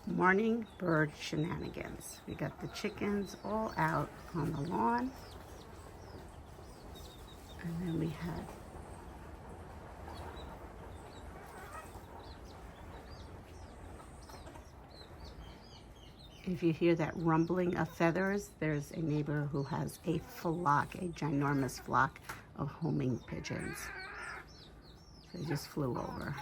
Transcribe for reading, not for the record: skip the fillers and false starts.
Morning bird shenanigans. We got the chickens all out on the lawn. And then we had if you hear that rumbling of feathers, there's a neighbor who has a flock, a ginormous flock of homing pigeons. So they just flew over.